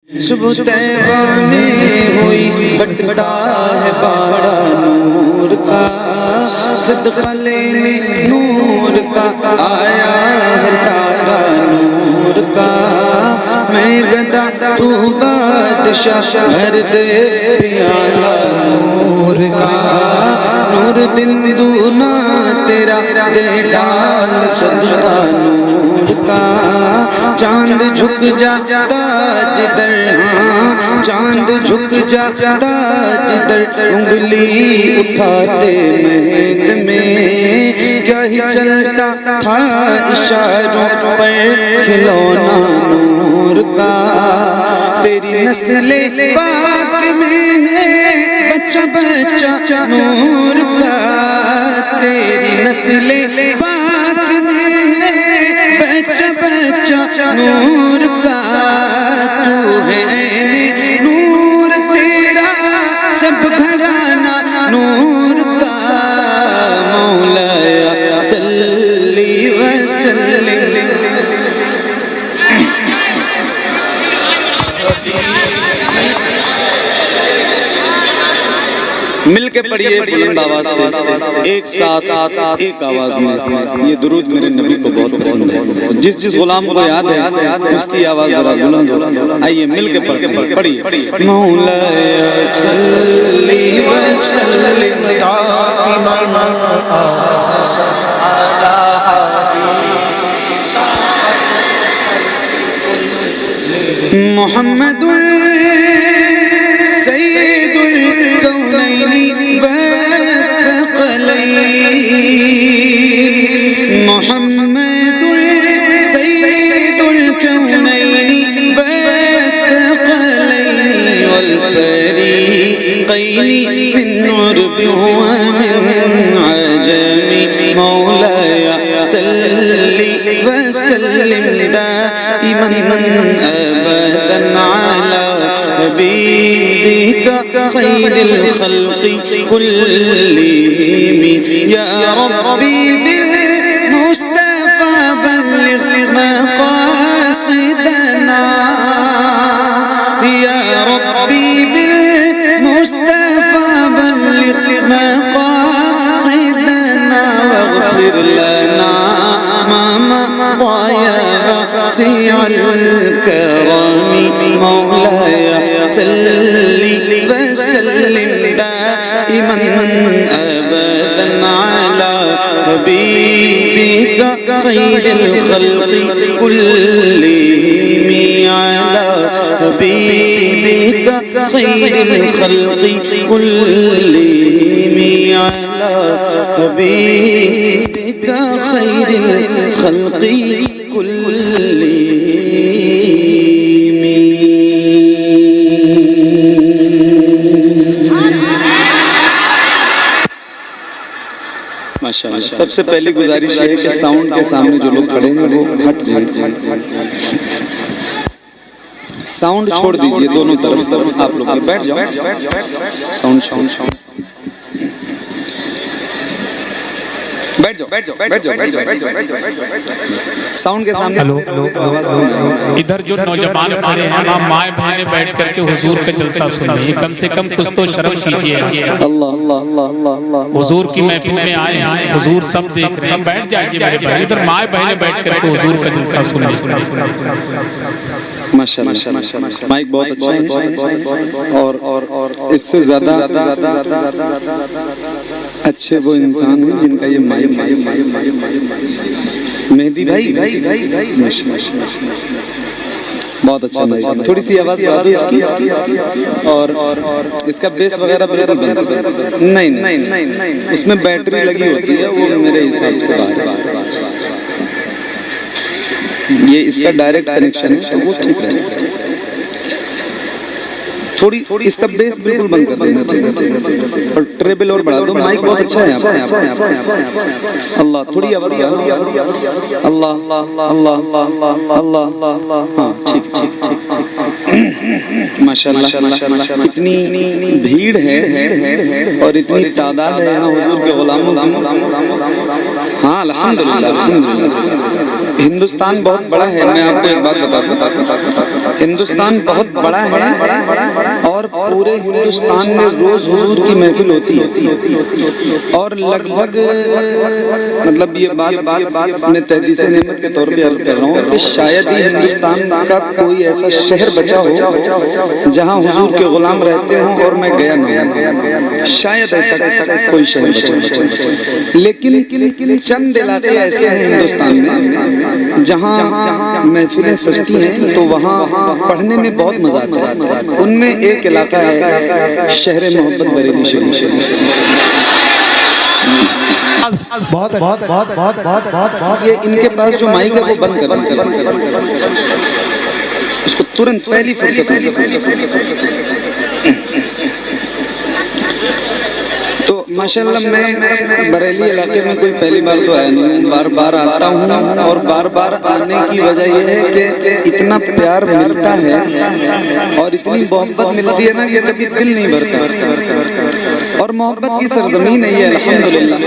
सुबह तैबा में हुई बटता है बाड़ा नूर का, सदका लेने नूर का आया है तारा नूर का। मैं गदा तू बादशाह भर दे प्याला नूर का। नूर दिन दूना तेरा दे डाल सदका नूर का। चांद झुक जाता जिधर, हाँ चांद झुक जाता जिधर, उंगली उठाते महद में क्या ही चलता था इशारों पर खिलौना नूर का। तेरी नस्ले पाक में है बच्चा बच्चा नूर का। तेरी नस्ले पाक में है बच्चा बच्चा नूर का। तू है ऐने नूर तेरा सब घराना नूर का। मौलाया सल्ली व सल्लिम। मिलके पढ़िए बुलंद आवाज से, एक साथ एक आवाज में। ये दुरूद मेरे नबी को बहुत पसंद है। जिस जिस गुलाम को याद है उसकी आवाज जरा बुलंद हो। आइए मिलके पढ़ते हैं, पढ़िए। मौलाया सल्ली व सल्लिम दाइमन अला मुहम्मदुल सय्यदुल कौनैनि वस्सक़लैन। मुहम्मदुल सय्यदुल कौनैनि वस्सक़लैन वल फ़रीक़ैनि मिन उर्बि व मिन अजमि। मौलाया सल्ली व सल्लिम दाइमन अबदन अला हबीबिका खैरिल खल्क़ि कुल्लिहिम। या रब्बी बिल मुस्तफ़ा बल्लिग़ मक़ासिदना। या रब्बी बिल मुस्तफ़ा बल्लिग़ मक़ासिदना वग़फ़िर लना मा मज़ा वसीअल करमी। मौलाया सल्ली व सल्लिम दाइमन अबदन अला हबीबिका खैरिल खल्क़ि कुल्लिहिम। अला हबीबिका खैरिल खल्क़ि कुल्लिहिम। अला हबीबिका खैरिल खल्क़ि कुल्लिहिम। माशाअल्लाह। सबसे पहली गुजारिश है कि साउंड के सामने जो लोग खड़े हैं वो हट जाएं। साउंड छोड़ दीजिए दोनों तरफ। आप लोग बैठ जाओ, साउंड बैठ जाओ, साउंड के सामने तो आवाज कम आएगी। इधर जो नौजवान खड़े हैं ना, माए बहने बैठ करके हुजूर का जलसा सुन रहे हैं, कम से कम कुछ तो शर्म कीजिए। हुजूर की महफिल में आए हैं, हुजूर सब देख रहे हैं, बैठ जाइए मेरे भाई। इधर माए बहने बैठ करके हुजूर का जलसा सुन रहे हैं। माशाल्लाह, माइक बहुत अच्छा है और इससे ज्यादा अच्छे वो इंसान हैं जिनका ये माइक है। मेहदी भाई बहुत अच्छा माइक है। थोड़ी सी आवाज बढ़ा दो इसकी, और इसका बेस वगैरह बिल्कुल बंद। नहीं, उसमें बैटरी लगी होती है, वो मेरे हिसाब से बाहर है। ये इसका डायरेक्ट कनेक्शन है तो वो ठीक रहेगा। थोड़ी इसका बेस बिल्कुल बंद कर देना, ठीक है, और ट्रेबल और बढ़ा दो। माइक बहुत अच्छा है आपका। अल्लाह, थोड़ी आवाज बढ़ाओ। अल्लाह अल्लाह अल्लाह। हाँ ठीक है। माशाल्लाह, इतनी भीड़ है और इतनी तादाद है यहाँ हुजूर के गुलामों की। हाँ अल्हम्दुलिल्लाह, अल्हम्दुलिल्लाह। हिंदुस्तान बहुत बड़ा है। मैं आपको एक बात बता दूं, हिंदुस्तान बहुत बड़ा है और पूरे हिंदुस्तान में रोज हुजूर की महफिल होती है और लगभग मतलब ये बात मैं तहदीस नेमत के तौर पे अर्ज कर रहा हूँ कि शायद ही हिंदुस्तान का कोई ऐसा शहर बचा हो जहाँ हुजूर के गुलाम रहते हों और मैं गया ना हूँ। शायद ऐसा कोई शहर बचा हो, लेकिन चंद इलाके ऐसे हैं हिंदुस्तान में जहाँ महफिलें सजती हैं तो वहाँ पढ़ने में बहुत मजा आता है। उनमें एक इलाका है शहर मोहब्बत बरेली शरीफ। बहुत बहुत बहुत बहुत बहुत बहुत ये इनके पास जो माइक है वो बंद कर दीजिए, उसको तुरंत पहली फुर्सत में। तो माशाल्लाह मैं बरेली इलाके में कोई पहली बार तो आया नहीं, बार बार आता हूँ और बार बार आने की वजह यह है कि इतना प्यार मिलता है और इतनी मोहब्बत मिलती है ना कि कभी दिल नहीं भरता। और मोहब्बत की सरजमीन है ये, अल्हम्दुलिल्लाह।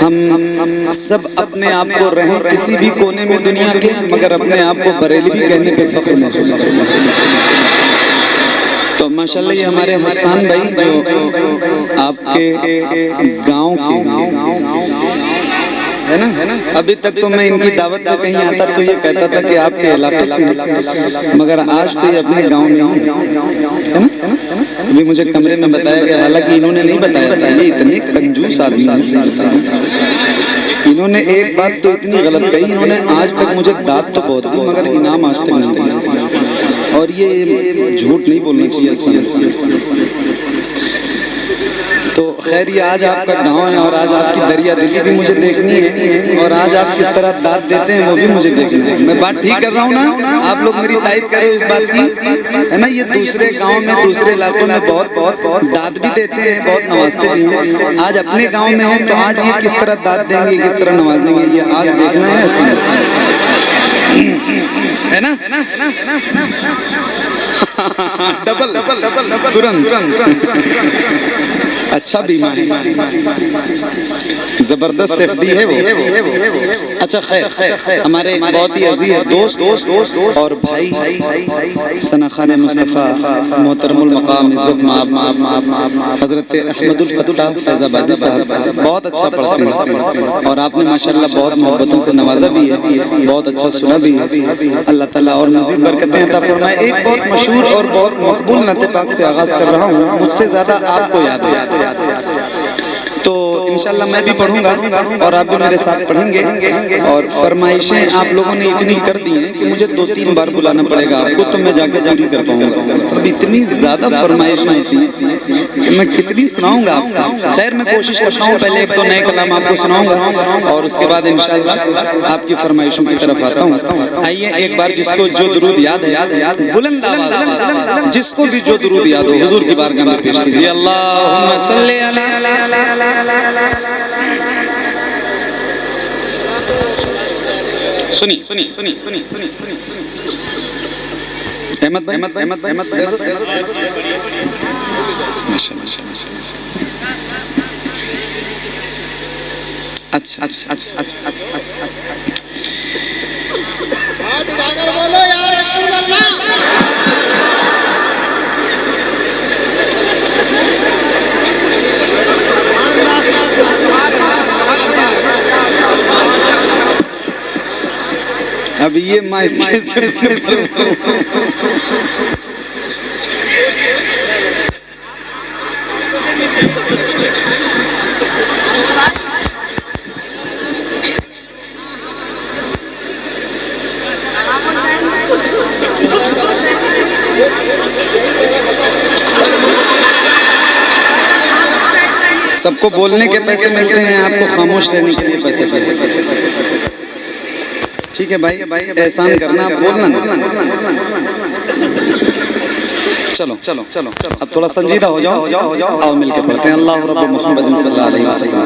हम सब अपने आप को रहें किसी भी कोने में दुनिया के, मगर अपने आप को बरेली कहने पे फख्र महसूस करते हैं। तो माशाल्लाह ये हमारे हसन भाई जो आपके गांव के है ना, अभी तक तो मैं इनकी दावत पे कहीं आता तो ये कहता था कि आपके इलाके के, मगर आज तो ये अपने गांव में ही है ना। अभी मुझे कमरे में बताया गया, हालांकि इन्होंने नहीं बताया था, ये इतने कंजूस आदमी हैं, सही बताया। इन्होंने एक बात तो इतनी गलत कही, इन्होंने आज तक मुझे दाद तो बहुत दी मगर इनाम आज तक नहीं दिया, और ये झूठ नहीं बोलना चाहिए असल। तो खैर ये आज आपका गांव है और आज आपकी दरिया दिली भी मुझे देखनी है और आज आप किस तरह दाद देते हैं वो भी मुझे देखना है। मैं बात ठीक कर रहा हूँ ना? आप लोग मेरी तारीफ करो इस बात की, है ना। ये दूसरे गांव में दूसरे इलाकों में बहुत दाद भी देते हैं, बहुत नवाजते भी हैं। आज अपने गांव में है तो आज ये किस तरह दाद देंगे, किस तरह नवाजेंगे, ये आज देखना है ऐसा, है ना। डबल तुरंत अच्छा बीमा है, जबरदस्त एफडी है वो। अच्छा खैर, हमारे बहुत ही अजीज दोस्त और भाई सना खान मुस्तफ़ा मोहतरमुल मकाम इज्जत माब हजरत अहमदुल फत्ताह फैजाबादी साहब बहुत अच्छा पढ़ते हैं और आपने माशाल्लाह बहुत मोहब्बतों से नवाजा भी है, बहुत अच्छा सुना भी है। अल्लाह ताला और मजीद बरकतें अता फरमाए। एक बहुत मशहूर और बहुत मकबूल नाते पाक से आगाज कर रहा हूँ, मुझसे ज्यादा आपको याद है तो इंशाल्लाह मैं भी पढ़ूंगा और आप भी मेरे साथ पढ़ेंगे। और फरमाइशें आप लोगों ने इतनी कर दी हैं कि मुझे 2-3 बार बुलाना पड़ेगा आपको, तो मैं जाके पूरी कर पाऊंगा। मतलब इतनी ज्यादा फरमाइशें होती हैं कि मैं कितनी सुनाऊंगा आपको। खैर मैं कोशिश करता हूँ पहले 1-2 नए कलाम आपको सुनाऊंगा और उसके बाद इंशाल्लाह आपकी फरमाइशों की तरफ आता हूँ। आइए एक बार जिसको जो दुरूद याद है बुलंद आवाज से, जिसको भी जो दुरूद याद हो हुजूर की बारगाह में पेश कीजिए। अल्लाहुम्मा सल्ली अला सुनी अहमद भाई अच्छा बोलो या रसूल अल्लाह। अब ये माइक कैसे सबको बोलने के पैसे मिलते हैं, आपको खामोश रहने के लिए पैसे मिलते हैं। ठीक है भाई, एहसान करना, आप बोलना नहीं। चलो अब थोड़ा संजीदा हो जाओ, आओ मिलकर पढ़ते हैं। अल्लाह रब्बु मुहम्मद सल्लल्लाहु अलैहि वसल्लम।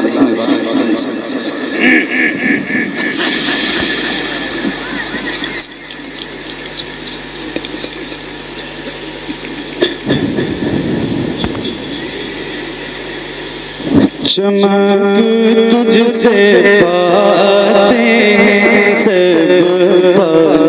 चमक तुझसे पाते हैं सब पाने